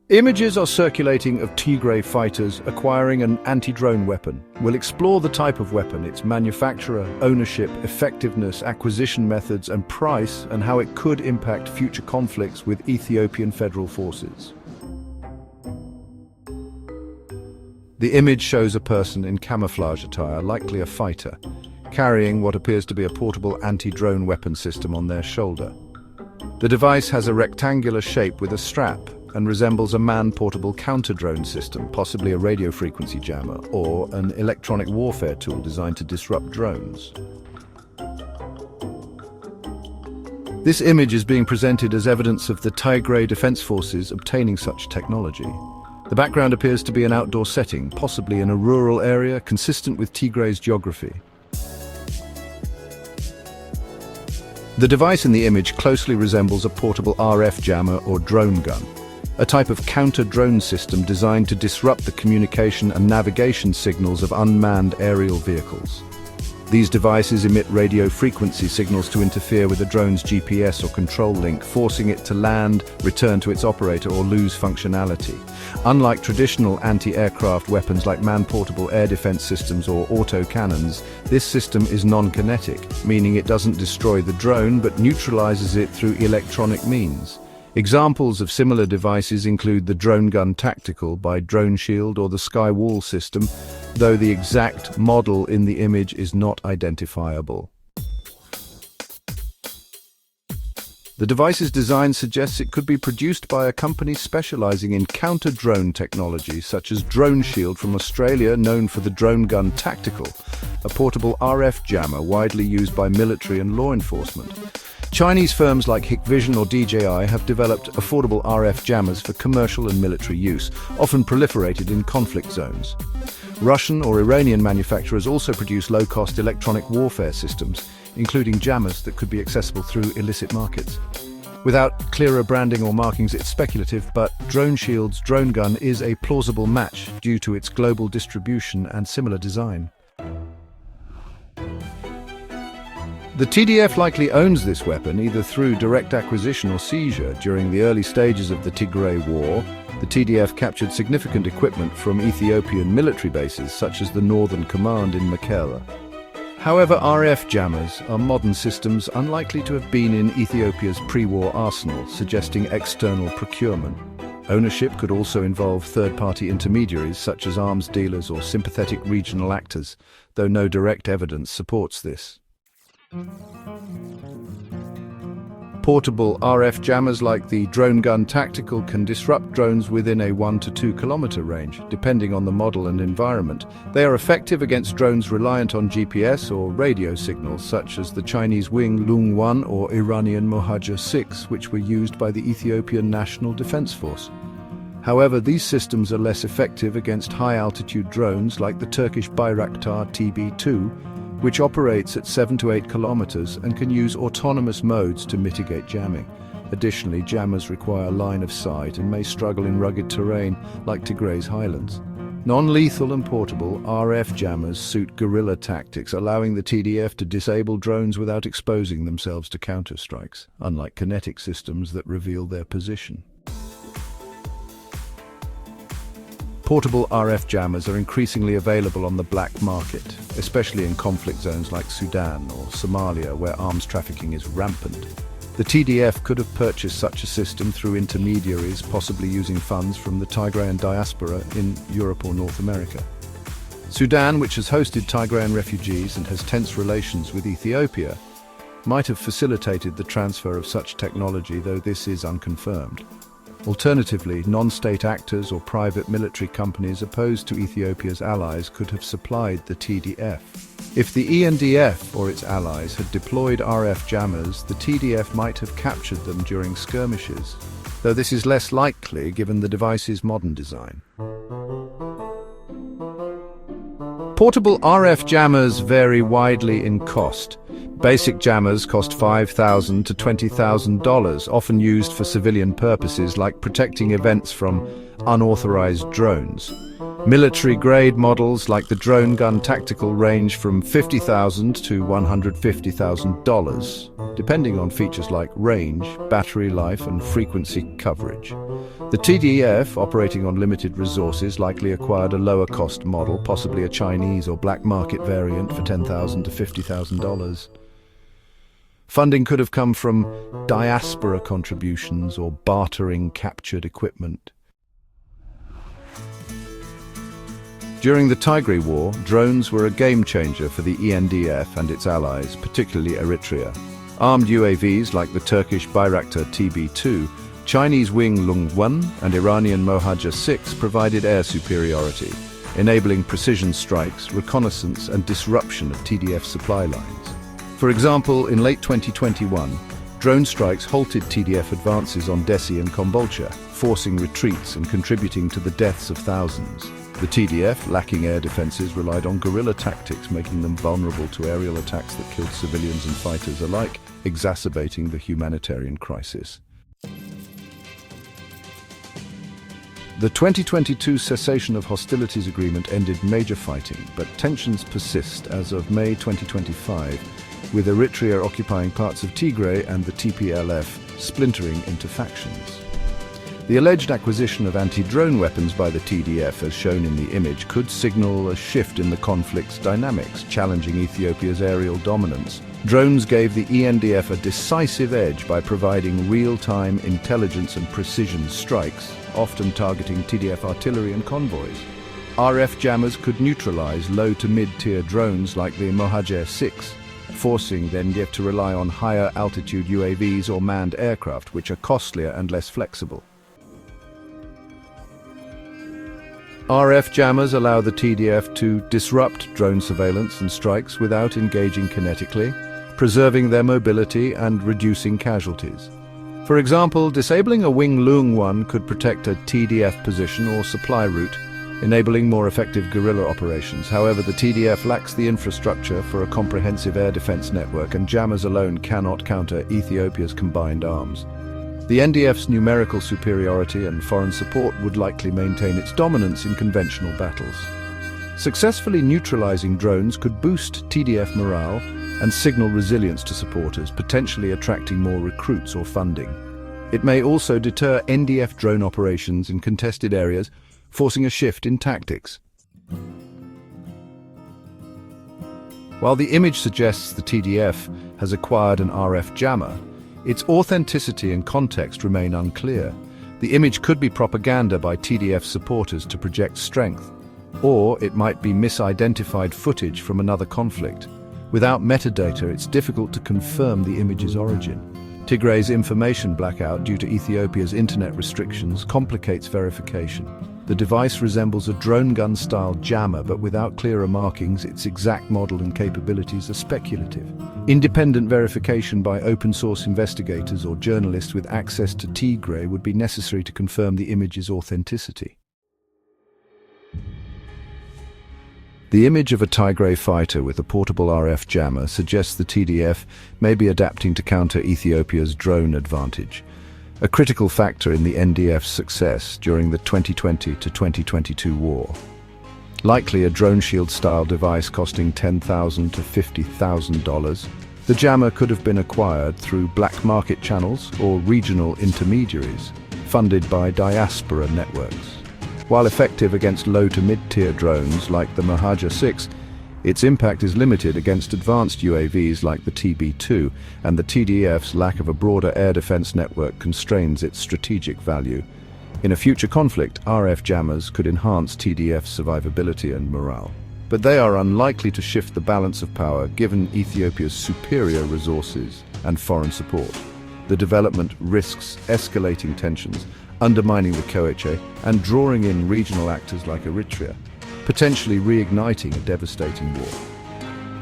Images are circulating of Tigray fighters acquiring an anti-drone weapon. We'll explore the type of weapon, its manufacturer, ownership, effectiveness, acquisition methods, and price, and how it could impact future conflicts with Ethiopian federal forces. The image shows a person in camouflage attire, likely a fighter, carrying what appears to be a portable anti-drone weapon system on their shoulder. The device has a rectangular shape with a strap and resembles a man-portable counter-drone system, possibly a radio frequency jammer or an electronic warfare tool designed to disrupt drones. This image is being presented as evidence of the Tigray Defense Forces obtaining such technology. The background appears to be an outdoor setting, possibly in a rural area consistent with Tigray's geography. The device in the image closely resembles a portable RF jammer or drone gun, a type of counter-drone system designed to disrupt the communication and navigation signals of unmanned aerial vehicles. These devices emit radio frequency signals to interfere with a drone's GPS or control link, forcing it to land, return to its operator, or lose functionality. Unlike traditional anti-aircraft weapons like man-portable air defense systems or auto-cannons, this system is non-kinetic, meaning it doesn't destroy the drone but neutralizes it through electronic means. Examples of similar devices include the DroneGun Tactical by DroneShield or the Skywall system, though the exact model in the image is not identifiable. The device's design suggests it could be produced by a company specializing in counter-drone technology, such as DroneShield from Australia, known for the DroneGun Tactical, a portable RF jammer widely used by military and law enforcement. Chinese firms like Hikvision or DJI have developed affordable RF jammers for commercial and military use, often proliferated in conflict zones. Russian or Iranian manufacturers also produce low-cost electronic warfare systems, including jammers that could be accessible through illicit markets. Without clearer branding or markings, it's speculative, but DroneShield's DroneGun is a plausible match due to its global distribution and similar design. The TDF likely owns this weapon either through direct acquisition or seizure. During the early stages of the Tigray War, the TDF captured significant equipment from Ethiopian military bases, such as the Northern Command in Mekelle. However, RF jammers are modern systems unlikely to have been in Ethiopia's pre-war arsenal, suggesting external procurement. Ownership could also involve third-party intermediaries, such as arms dealers or sympathetic regional actors, though no direct evidence supports this. Portable RF jammers like the DroneGun Tactical can disrupt drones within a 1 to 2 kilometer range, depending on the model and environment. They are effective against drones reliant on GPS or radio signals, such as the Chinese Wing Lung 1 or Iranian Mohajer 6, which were used by the Ethiopian National Defense Force. However, these systems are less effective against high-altitude drones like the Turkish Bayraktar TB2, which operates at 7 to 8 kilometers and can use autonomous modes to mitigate jamming. Additionally, jammers require line of sight and may struggle in rugged terrain like Tigray's highlands. Non-lethal and portable RF jammers suit guerrilla tactics, allowing the TDF to disable drones without exposing themselves to counterstrikes, unlike kinetic systems that reveal their position. Portable RF jammers are increasingly available on the black market, especially in conflict zones like Sudan or Somalia, where arms trafficking is rampant. The TDF could have purchased such a system through intermediaries, possibly using funds from the Tigrayan diaspora in Europe or North America. Sudan, which has hosted Tigrayan refugees and has tense relations with Ethiopia, might have facilitated the transfer of such technology, though this is unconfirmed. Alternatively, non-state actors or private military companies opposed to Ethiopia's allies could have supplied the TDF. If the ENDF or its allies had deployed RF jammers, the TDF might have captured them during skirmishes, though this is less likely given the device's modern design. Portable RF jammers vary widely in cost. Basic jammers cost $5,000 to $20,000, often used for civilian purposes like protecting events from unauthorized drones. Military-grade models like the DroneGun tactical range from $50,000 to $150,000, depending on features like range, battery life, and frequency coverage. The TDF, operating on limited resources, likely acquired a lower-cost model, possibly a Chinese or black market variant for $10,000 to $50,000. Funding could have come from diaspora contributions or bartering captured equipment. During the Tigray War, drones were a game-changer for the ENDF and its allies, particularly Eritrea. Armed UAVs like the Turkish Bayraktar TB2, Chinese Wing Lung 1 and Iranian Mohajer 6 provided air superiority, enabling precision strikes, reconnaissance and disruption of TDF supply lines. For example, in late 2021, drone strikes halted TDF advances on Dessie and Kombolcha, forcing retreats and contributing to the deaths of thousands. The TDF, lacking air defenses, relied on guerrilla tactics, making them vulnerable to aerial attacks that killed civilians and fighters alike, exacerbating the humanitarian crisis. The 2022 Cessation of Hostilities Agreement ended major fighting, but tensions persist as of May 2025, with Eritrea occupying parts of Tigray and the TPLF splintering into factions. The alleged acquisition of anti-drone weapons by the TDF, as shown in the image, could signal a shift in the conflict's dynamics, challenging Ethiopia's aerial dominance. Drones gave the ENDF a decisive edge by providing real-time intelligence and precision strikes, often targeting TDF artillery and convoys. RF jammers could neutralize low to mid-tier drones like the Mohajer 6, forcing the ENDF to rely on higher altitude UAVs or manned aircraft, which are costlier and less flexible. RF jammers allow the TDF to disrupt drone surveillance and strikes without engaging kinetically, preserving their mobility and reducing casualties. For example, disabling a Wing Lung 1 could protect a TDF position or supply route, enabling more effective guerrilla operations. However, the TDF lacks the infrastructure for a comprehensive air defense network, and jammers alone cannot counter Ethiopia's combined arms. The NDF's numerical superiority and foreign support would likely maintain its dominance in conventional battles. Successfully neutralizing drones could boost TDF morale and signal resilience to supporters, potentially attracting more recruits or funding. It may also deter NDF drone operations in contested areas, forcing a shift in tactics. While the image suggests the TDF has acquired an RF jammer, its authenticity and context remain unclear. The image could be propaganda by TDF supporters to project strength, or it might be misidentified footage from another conflict. Without metadata, it's difficult to confirm the image's origin. Tigray's information blackout due to Ethiopia's internet restrictions complicates verification. The device resembles a DroneGun-style jammer, but without clearer markings, its exact model and capabilities are speculative. Independent verification by open-source investigators or journalists with access to Tigray would be necessary to confirm the image's authenticity. The image of a Tigray fighter with a portable RF jammer suggests the TDF may be adapting to counter Ethiopia's drone advantage, a critical factor in the NDF's success during the 2020 to 2022 war. Likely a DroneShield-style device costing $10,000 to $50,000, the jammer could have been acquired through black market channels or regional intermediaries, funded by diaspora networks. While effective against low to mid-tier drones like the Mohajer 6, its impact is limited against advanced UAVs like the TB2, and the TDF's lack of a broader air defense network constrains its strategic value. In a future conflict, RF jammers could enhance TDF's survivability and morale, but they are unlikely to shift the balance of power given Ethiopia's superior resources and foreign support. The development risks escalating tensions, undermining the coalition, and drawing in regional actors like Eritrea, potentially reigniting a devastating war.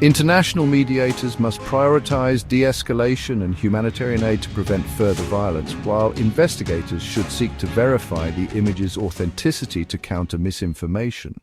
International mediators must prioritize de-escalation and humanitarian aid to prevent further violence, while investigators should seek to verify the image's authenticity to counter misinformation.